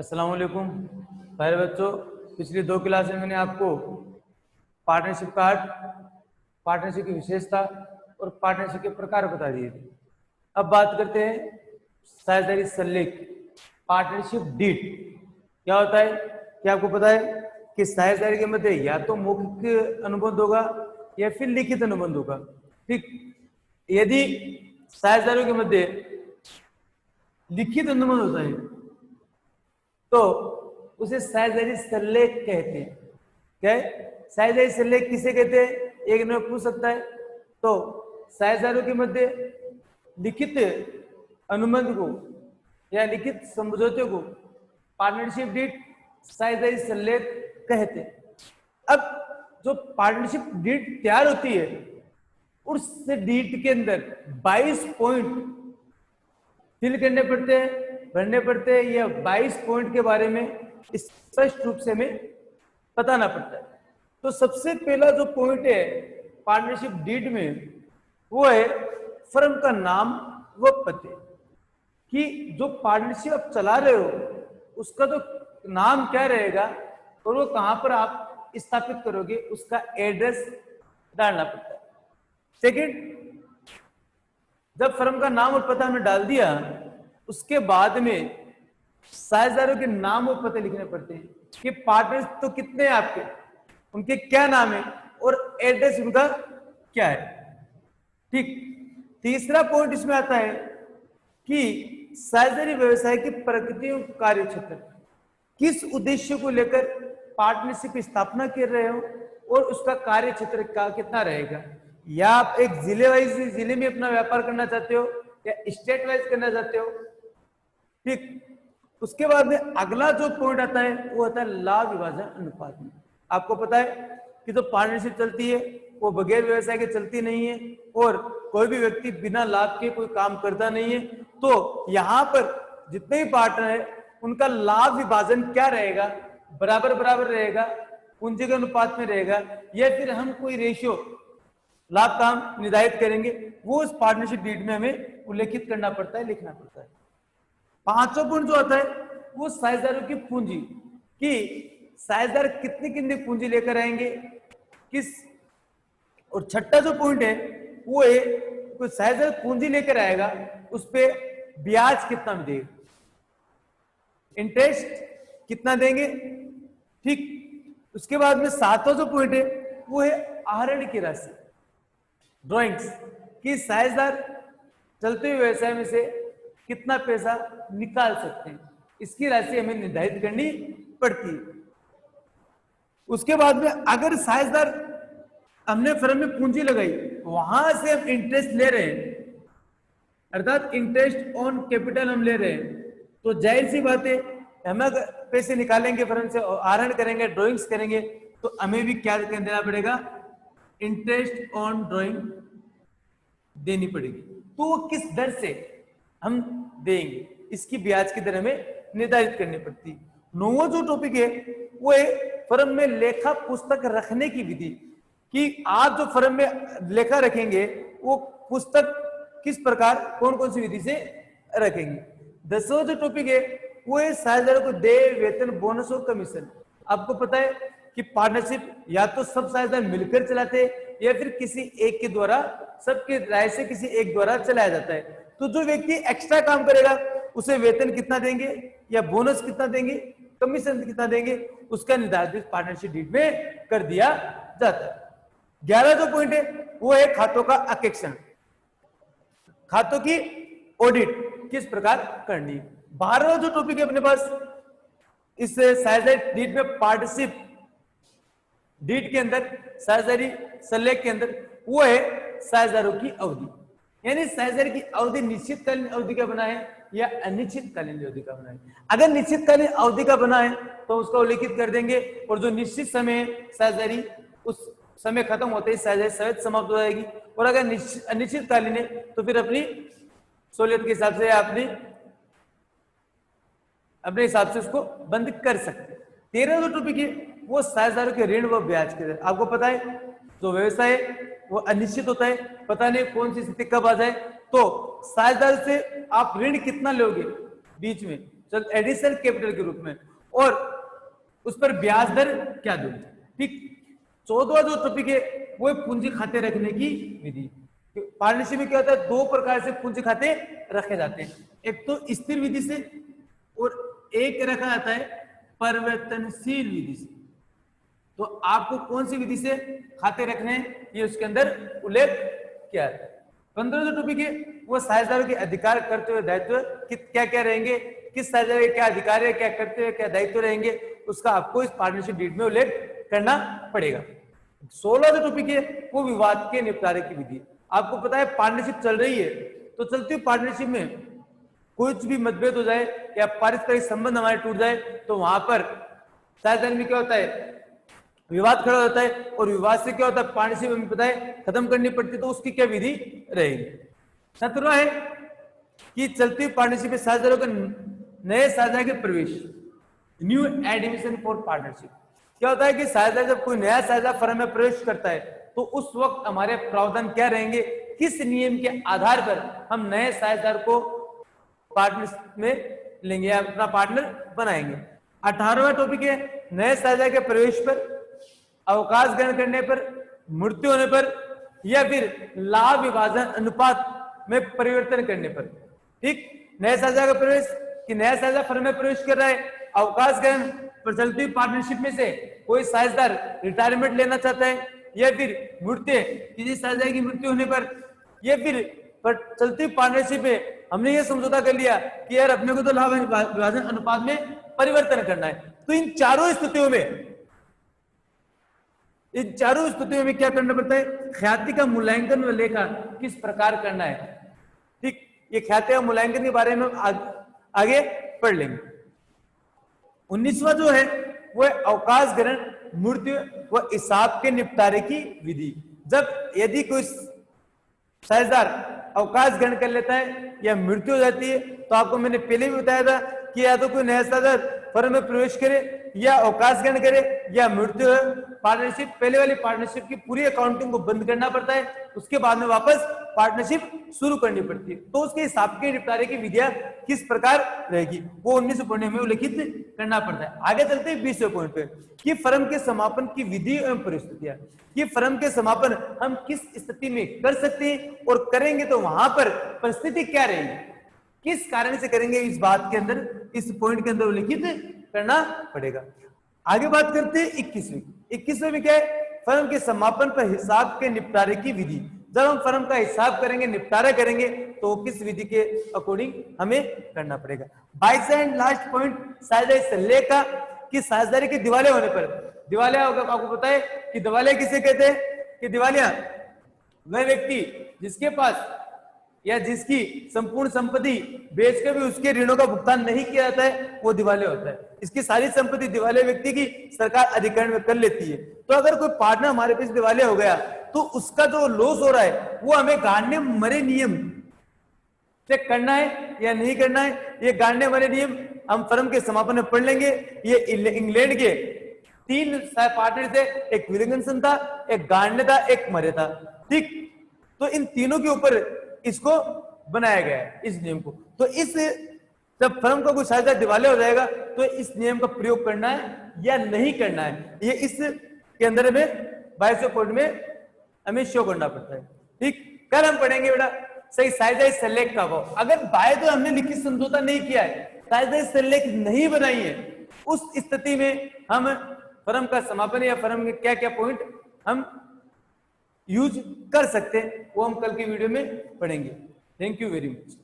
अस्सलाम वालेकुम प्यारे बच्चों। पिछली 2 क्लास में मैंने आपको पार्टनरशिप का अर्थ, पार्टनरशिप की विशेषता और पार्टनरशिप के प्रकार बता दिए थे। अब बात करते हैं साझेदारी सल्लेख, पार्टनरशिप डीड क्या होता है। क्या आपको पता है कि साझेदारी के मध्य या तो मौखिक अनुबंध होगा या फिर लिखित अनुबंध होगा। ठीक, यदि साझेदारों के मध्य लिखित अनुबंध होता है तो उसे साझेदारी सल्लेख कहते हैं। क्या है साझेदारी सल्लेख? किसे कहते हैं? एक ने पूछ सकता है। तो साझेदारों के मध्य लिखित अनुबंध को या लिखित समझौते को पार्टनरशिप डीड, साझेदारी सल्लेख कहते हैं। अब जो पार्टनरशिप डीड तैयार होती है उस डीड के अंदर 22 पॉइंट फिल करने पड़ते हैं, भरने पड़ते हैं। या 22 पॉइंट के बारे में स्पष्ट रूप से हमें बताना पड़ता है। तो सबसे पहला जो पॉइंट है पार्टनरशिप डीड में वो है फर्म का नाम व पते। कि जो पार्टनरशिप आप चला रहे हो उसका तो नाम क्या रहेगा और वो कहां पर आप स्थापित करोगे, उसका एड्रेस डालना पड़ता है। सेकंड, जब फर्म का नाम और पता हमने डाल दिया उसके बाद में साझेदारों के नाम और पते लिखने पड़ते हैं कि पार्टनर्स तो कितने हैं आपके, उनके क्या नाम है और एड्रेस उनका क्या है। ठीक, तीसरा पॉइंट इसमें आता है कि साझेदारी व्यवसाय की प्रकृति और कार्य क्षेत्र, किस उद्देश्य को लेकर पार्टनरशिप की स्थापना कर रहे हो और उसका कार्य क्षेत्र का कितना रहेगा। या आप एक जिले वाइज जिले में अपना व्यापार करना चाहते हो या स्टेट वाइज करना चाहते हो। ठीक, उसके बाद में अगला जो पॉइंट आता है वो आता है लाभ विभाजन अनुपात में। आपको पता है कि जो पार्टनरशिप चलती है वो बगैर व्यवसाय के चलती नहीं है और कोई भी व्यक्ति बिना लाभ के कोई काम करता नहीं है। तो यहाँ पर जितने भी पार्टनर है उनका लाभ विभाजन क्या रहेगा, बराबर बराबर रहेगा, पूंजी के अनुपात में रहेगा, या फिर हम कोई रेशियो लाभ का हम निर्धारित करेंगे, वो उस पार्टनरशिप डीड में हमें उल्लेखित करना पड़ता है, लिखना पड़ता है। पांचवा पॉइंट जो आता है वो साझेदारों की पूंजी, कि साझेदार कितनी कितनी पूंजी लेकर आएंगे किस। और छठा जो पॉइंट है वो है कोई साझेदार पूंजी लेकर आएगा उस पे ब्याज कितना देगा, इंटरेस्ट कितना देंगे। ठीक, उसके बाद में सातवां जो पॉइंट है वो है आहरण की राशि, ड्रॉइंग्स, कि साझेदार चलते हुए व्यवसाय में से कितना पैसा निकाल सकते हैं, इसकी राशि हमें निर्धारित करनी पड़ती है। उसके बाद में अगर साझेदार हमने फर्म में पूंजी लगाई वहां से हम इंटरेस्ट ले रहे हैं, अर्थात इंटरेस्ट ऑन कैपिटल हम ले रहे हैं, तो जाहिर सी बात है हम अगर पैसे निकालेंगे फर्म से, आहरण करेंगे, ड्रॉइंग्स करेंगे, तो हमें भी क्या देना पड़ेगा, इंटरेस्ट ऑन ड्रॉइंग देनी पड़ेगी। तो वो किस दर से हम देंगे, इसकी ब्याज की दर हमें निर्धारित करनी पड़ती है। नौवां जो टॉपिक है वो है फर्म में लेखा पुस्तक रखने की विधि, कि आप जो फर्म में लेखा रखेंगे वो पुस्तक किस प्रकार कौन कौन सी विधि से रखेंगे। 10वां जो टॉपिक है वो है साझेदारों को देय, वेतन, बोनस और कमीशन। आपको पता है कि पार्टनरशिप या तो सब साझेदार मिलकर चलाते हैं या फिर किसी एक के द्वारा, सबके राय से किसी एक द्वारा चलाया जाता है। तो जो व्यक्ति एक्स्ट्रा काम करेगा उसे वेतन कितना देंगे या बोनस कितना देंगे, कमीशन कितना देंगे, उसका निर्धारित पार्टनरशिप डीड में कर दिया जाता है। 11 जो पॉइंट है वो है खातों का अकेक्षण, खातों की ऑडिट किस प्रकार करनी है। 12वां जो टॉपिक है अपने पास इस साझेदारी डीड में, पार्टनरशिप डीड के अंदर, साझेदारी सल्लेख के अंदर, वो है साझेदारों की अवधि। यानी साझेदारी की अवधि निश्चितकालीन अवधि का बना है या अनिश्चितकालीन अवधि का बना है। अगर निश्चितकालीन अवधि का बना है तो उसका उल्लेखित कर देंगे, और जो निश्चित समय साझेदारी उस समय खत्म होते ही साझेदारी सहज समाप्त हो जाएगी। और अगर अनिश्चितकालीन है तो फिर अपनी सहूलियत के हिसाब से अपने हिसाब से उसको बंद कर सकते हैं। 13वां जो टॉपिक है वो साझेदारों के ऋण व ब्याज के दर। आपको पता है जो व्यवसाय वो अनिश्चित होता है, पता नहीं कौन सी स्थिति कब आ जाए, तो साझेदार से आप ऋण कितना लोगे बीच में, चल एडिशनल कैपिटल के रूप में, और उस पर ब्याज दर क्या दूं। ठीक, 14वां जो टॉपिक है वो है पूंजी खाते रखने की विधि। पार्टनरशिप में क्या होता है, दो प्रकार से पूंजी खाते रखे जाते हैं, एक तो स्थिर विधि से और एक रखा जाता है परिवर्तनशील विधि से। तो आपको कौन सी विधि से खाते रखने हैं ये उसके अंदर उल्लेख किया है। 15 जो टॉपिक है वो साझेदारों के अधिकार, कर्तव्य, दायित्व क्या क्या रहेंगे, किस साझेदार के क्या अधिकार है, क्या कर्तव्य, क्या दायित्व रहेंगे, उसका आपको इस पार्टनरशिप डीड में उल्लेख करना पड़ेगा। 16 जो टॉपिक है वो विवाद के निपटारे की विधि। आपको पता है पार्टनरशिप चल रही है, तो चलती हुई पार्टनरशिप में कुछ भी मतभेद हो जाए या पारस्परिक संबंध हमारे टूट जाए तो वहां पर साझेदारी में क्या होता है, विवाद खड़ा होता है, और विवाद से क्या होता है पार्टनरशिप हमें पता है खत्म करनी पड़ती है, तो उसकी क्या विधि रहेगी। 17वां है कि चलती हुई पार्टनरशिप में साझेदारों का नए साझेदार के प्रवेश, न्यू एडमिशन फॉर पार्टनरशिप। क्या होता है कि साझेदार जब कोई नया साझेदार फर्म में प्रवेश करता है तो उस वक्त हमारे प्रावधान क्या रहेंगे, किस नियम के आधार पर हम नए साझेदार को पार्टनरशिप में लेंगे या अपना पार्टनर बनाएंगे। 18वां टॉपिक है नए साझेदार के प्रवेश पर, अवकाश ग्रहण करने पर, मृत्यु होने पर, या फिर लाभ विभाजन अनुपात में परिवर्तन करने पर। ठीक, नए साझेदार का प्रवेश कि नया साझेदार फर्म में प्रवेश कर रहा है, अवकाश ग्रहण पर चलती हुई पार्टनरशिप में से कोई साझेदार रिटायरमेंट लेना चाहता है, या फिर मृत्यु, किसी साझेदार की मृत्यु होने पर, या फिर चलती हुई पार्टनरशिप में हमने ये समझौता कर लिया कि यार अपने को तो लाभ विभाजन अनुपात में परिवर्तन करना है। तो इन चारों स्थितियों में क्या करना पड़ता है, ख्याति का मूल्यांकन व लेखा किस प्रकार करना है। ठीक, ये ख्याति का मूल्यांकन के बारे में आगे पढ़ लेंगे। 19वां जो है वो अवकाश ग्रहण, मृत्यु व हिसाब के निपटारे की विधि। जब यदि कोई साझेदार अवकाश ग्रहण कर लेता है या मृत्यु हो जाती है, तो आपको मैंने पहले भी बताया था कि या तो कोई नया साझेदार फर्म में प्रवेश करे या अवकाश ग्रहण करे या मृत्यु है, पार्टनरशिप पहले वाली पार्टनरशिप की पूरी अकाउंटिंग को बंद करना पड़ता है, उसके बाद में वापस पार्टनरशिप शुरू करनी पड़ती है। तो उसके हिसाब के निपटारे की विधियां किस प्रकार रहेगी वो 19 पॉइंट में उल्लेखित करना पड़ता है। आगे चलते हैं 20वें पॉइंट पे कि फर्म के समापन की विधि एवं परिस्थितियां। कि फर्म के समापन हम किस स्थिति में कर सकते हैं और करेंगे तो वहां पर परिस्थिति क्या रहेगी, किस कारण से करेंगे, इस बात के अंदर, इस पॉइंट के अंदर उल्लेखित करना पड़ेगा। आगे बात करते हैं 21वें में क्या है, फर्म के समापन पर हिसाब के निपटारे की विधि। जब हम फर्म का हिसाब करेंगे, निपटारा करेंगे, तो किस विधि के अकॉर्डिंग हमें करना पड़ेगा। 22 एंड लास्ट पॉइंट साझेदारी सल्ले का कि साझेदारी के दिवालिया होने पर, दिवालिया आपको पता है कि दिवालिया किसे कहते हैं, कि दिवालिया वह व्यक्ति जिसके पास या जिसकी संपूर्ण संपत्ति बेचकर भी उसके ऋणों का भुगतान नहीं किया जाता है वो दिवालिया होता है। इसकी सारी संपत्ति दिवालिया व्यक्ति की सरकार अधिग्रहण में कर लेती है। तो अगर कोई पार्टनर हमारे पास दिवालिया हो गया तो उसका जो लॉस हो रहा है वो हमें गांडे मरे नियम से करना है या नहीं करना है। ये गांडे मरे नियम हम फर्म के समापन में पढ़ लेंगे। ये इंग्लैंड के 3 पार्टनर थे, एक विलिंगसन था, एक गांडे था, एक मरे था। ठीक, तो इन तीनों के ऊपर इसको बनाया गया है, इस नियम को। तो इस जब फर्म का कोई साझेदार दिवालिया हो जाएगा तो इस नियम का प्रयोग करना है या नहीं करना है, ये इस के अंदर में 22वें पॉइंट में हमें शो करना पड़ता है। ठीक, कल हम पढ़ेंगे बेटा सही साझेदारी सल्लेख का भाव। अगर बाय तो हमने लिखित समझौता नहीं किया है, साझेदारी सल्लेख नहीं बनाई है, उस स्थिति में हम फर्म का समापन या फर्म के क्या क्या पॉइंट हम यूज कर सकते हैं वो हम कल की वीडियो में पढ़ेंगे। Thank you very much.